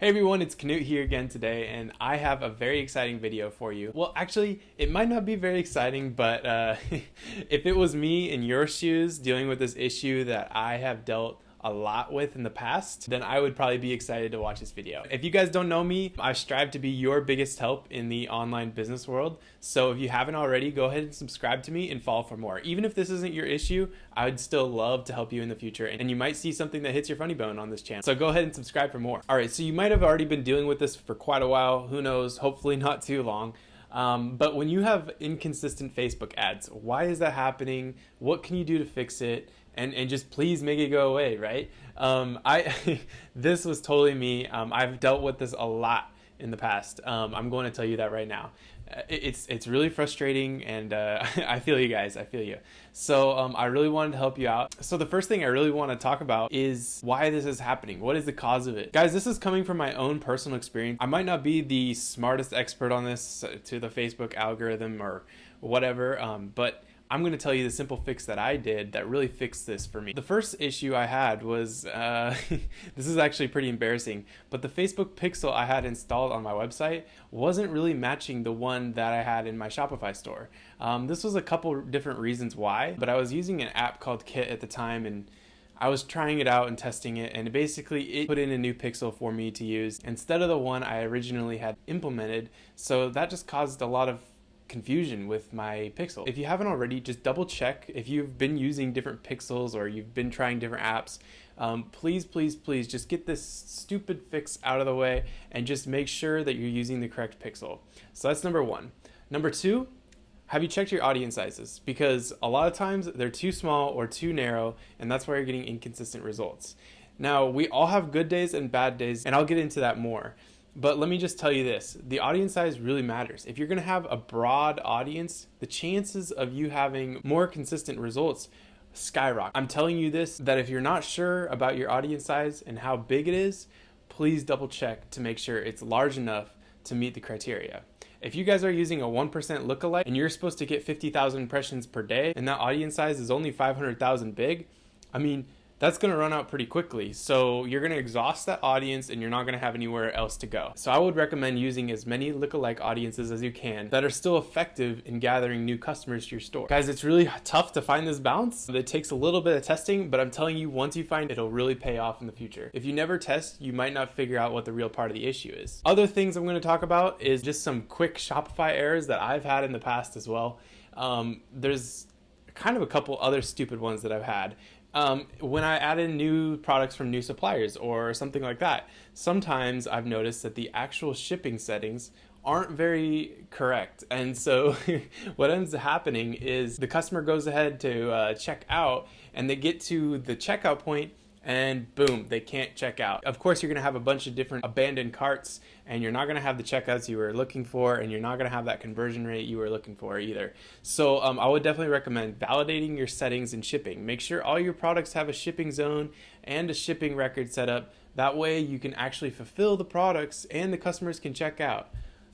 Hey everyone, it's Knute here again today, and I have a very exciting video for you. Well, actually, it might not be very exciting, but if it was me in your shoes dealing with this issue that I have dealt a lot with in the past, then I would probably be excited to watch this video. If you guys don't know me, I strive to be your biggest help in the online business world. So if you haven't already, go ahead and subscribe to me and follow for more. Even if this isn't your issue, I would still love to help you in the future, and you might see something that hits your funny bone on this channel. So go ahead and subscribe for more. All right, so you might have already been dealing with this for quite a while. Who knows? Hopefully not too long. But when you have inconsistent Facebook ads, why is that happening? What can you do to fix it? And just please make it go away, right? This was totally me. I've dealt with this a lot in the past. I'm going to tell you that right now. It's really frustrating, and I feel you guys. I feel you. So I really wanted to help you out. So the first thing I really want to talk about is why this is happening. What is the cause of it? Guys, this is coming from my own personal experience. I might not be the smartest expert on this to the Facebook algorithm or whatever, but I'm going to tell you the simple fix that I did that really fixed this for me. The first issue I had was, this is actually pretty embarrassing, but the Facebook pixel I had installed on my website wasn't really matching the one that I had in my Shopify store. This was a couple different reasons why, but I was using an app called Kit at the time, and I was trying it out and testing it, and basically it put in a new pixel for me to use instead of the one I originally had implemented. So that just caused a lot of confusion with my pixel. If you haven't already, just double check if you've been using different pixels or you've been trying different apps. Please just get this stupid fix out of the way and just make sure that you're using the correct pixel. So that's number one. Number two, have you checked your audience sizes? Because a lot of times they're too small or too narrow, and that's why you're getting inconsistent results. Now, we all have good days and bad days, and I'll get into that more. But let me just tell you this, the audience size really matters. If you're going to have a broad audience, the chances of you having more consistent results skyrocket. I'm telling you this, that if you're not sure about your audience size and how big it is, please double check to make sure it's large enough to meet the criteria. If you guys are using a 1% lookalike and you're supposed to get 50,000 impressions per day and that audience size is only 500,000 big, I mean, that's going to run out pretty quickly. So you're going to exhaust that audience and you're not going to have anywhere else to go. So I would recommend using as many lookalike audiences as you can that are still effective in gathering new customers to your store. Guys, it's really tough to find this balance. It takes a little bit of testing, but I'm telling you, once you find it, it'll really pay off in the future. If you never test, you might not figure out what the real part of the issue is. Other things I'm going to talk about is just some quick Shopify errors that I've had in the past as well. There's kind of a couple other stupid ones that I've had. When I add in new products from new suppliers or something like that, sometimes I've noticed that the actual shipping settings aren't very correct. And so what ends up happening is the customer goes ahead to check out, and they get to the checkout point and boom, they can't check out. Of course, you're going to have a bunch of different abandoned carts, and you're not going to have the checkouts you were looking for, and you're not going to have that conversion rate you were looking for either. So I would definitely recommend validating your settings in shipping. Make sure all your products have a shipping zone and a shipping record set up. That way you can actually fulfill the products and the customers can check out.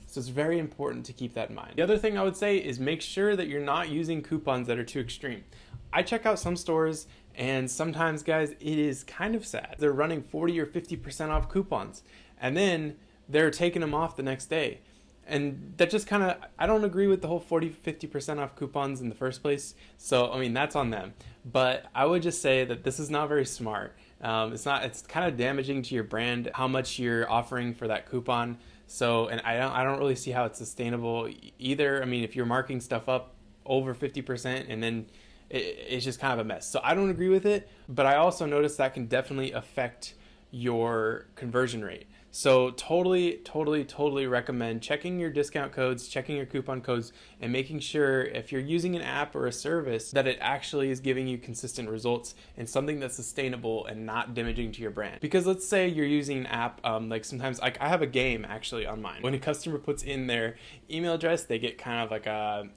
So it's very important to keep that in mind. The other thing I would say is make sure that you're not using coupons that are too extreme. I check out some stores, and sometimes, guys, it is kind of sad. They're running 40 or 50% off coupons, and then they're taking them off the next day. And that just kind of, I don't agree with the whole 40-50% off coupons in the first place. So, I mean, that's on them. But I would just say that this is not very smart. It's kind of damaging to your brand how much you're offering for that coupon. So, and I don't really see how it's sustainable either. I mean, if you're marking stuff up over 50% and then it's just kind of a mess. So I don't agree with it, but I also noticed that can definitely affect your conversion rate. So totally recommend checking your discount codes, checking your coupon codes, and making sure if you're using an app or a service that it actually is giving you consistent results and something that's sustainable and not damaging to your brand. Because let's say you're using an app, like sometimes I have a game actually on mine. When a customer puts in their email address, they get kind of like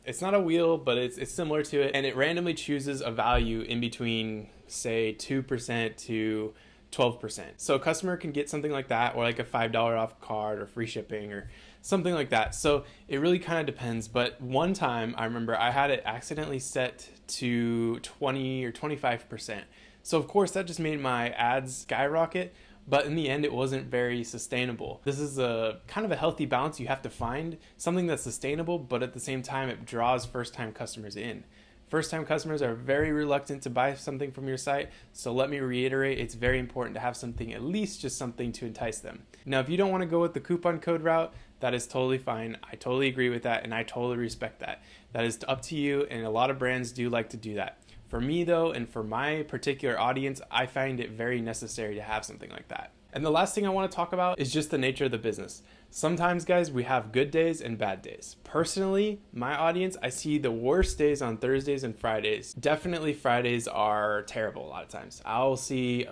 it's not a wheel, but it's similar to it, and it randomly chooses a value in between, say, 2% to 12%. So a customer can get something like that, or like a $5 off card or free shipping or something like that. So it really kind of depends. But one time I remember I had it accidentally set to 20 or 25%. So of course that just made my ads skyrocket. but in the end it wasn't very sustainable. This is a kind of a healthy balance. You have to find something that's sustainable, but at the same time it draws first-time customers in. First-time customers are very reluctant to buy something from your site, so let me reiterate, it's very important to have something, at least just something to entice them. Now, if you don't want to go with the coupon code route, that is totally fine. I totally agree with that, and I totally respect that. That is up to you, and a lot of brands do like to do that. For me, though, and for my particular audience, I find it very necessary to have something like that. And the last thing I want to talk about is just the nature of the business. Sometimes, guys, we have good days and bad days. Personally, my audience, I see the worst days on Thursdays and Fridays. Definitely Fridays are terrible a lot of times. I'll see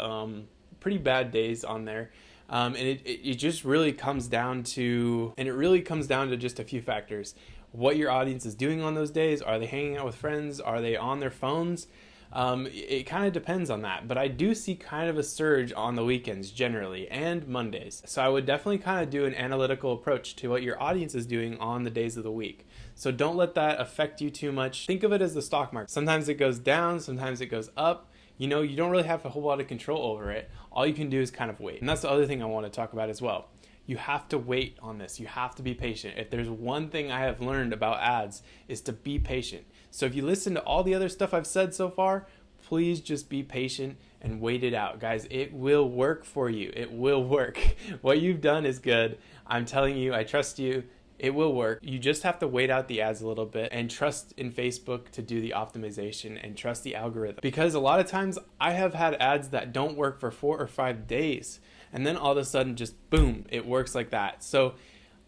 pretty bad days on there. And it just really comes down to, just a few factors. What your audience is doing on those days. Are they hanging out with friends? Are they on their phones? It kind of depends on that, but I do see kind of a surge on the weekends generally and Mondays. So I would definitely kind of do an analytical approach to what your audience is doing on the days of the week. So don't let that affect you too much. Think of it as the stock market. Sometimes it goes down, sometimes it goes up. You know, you don't really have a whole lot of control over it. All you can do is kind of wait. And that's the other thing I want to talk about as well. You have to wait on this. You have to be patient. If there's one thing I have learned about ads, is to be patient. So if you listen to all the other stuff I've said so far, please just be patient and wait it out. Guys, it will work for you. It will work. What you've done is good. I'm telling you, I trust you. It will work. You just have to wait out the ads a little bit and trust in Facebook to do the optimization and trust the algorithm. Because a lot of times I have had ads that don't work for 4 or 5 days. And then all of a sudden, just boom, it works like that. So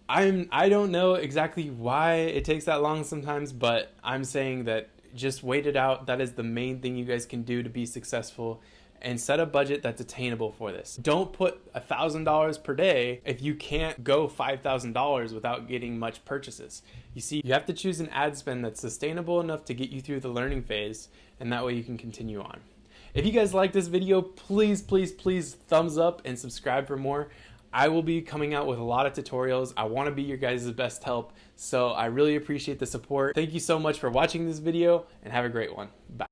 I don't know exactly why it takes that long sometimes, but I'm saying that just wait it out. That is the main thing you guys can do to be successful, and set a budget that's attainable for this. Don't put $1,000 per day if you can't go $5,000 without getting much purchases. You see, you have to choose an ad spend that's sustainable enough to get you through the learning phase, and that way you can continue on. If you guys like this video, please thumbs up and subscribe for more. I will be coming out with a lot of tutorials. I want to be your guys' best help, so I really appreciate the support. Thank you so much for watching this video, and have a great one. Bye.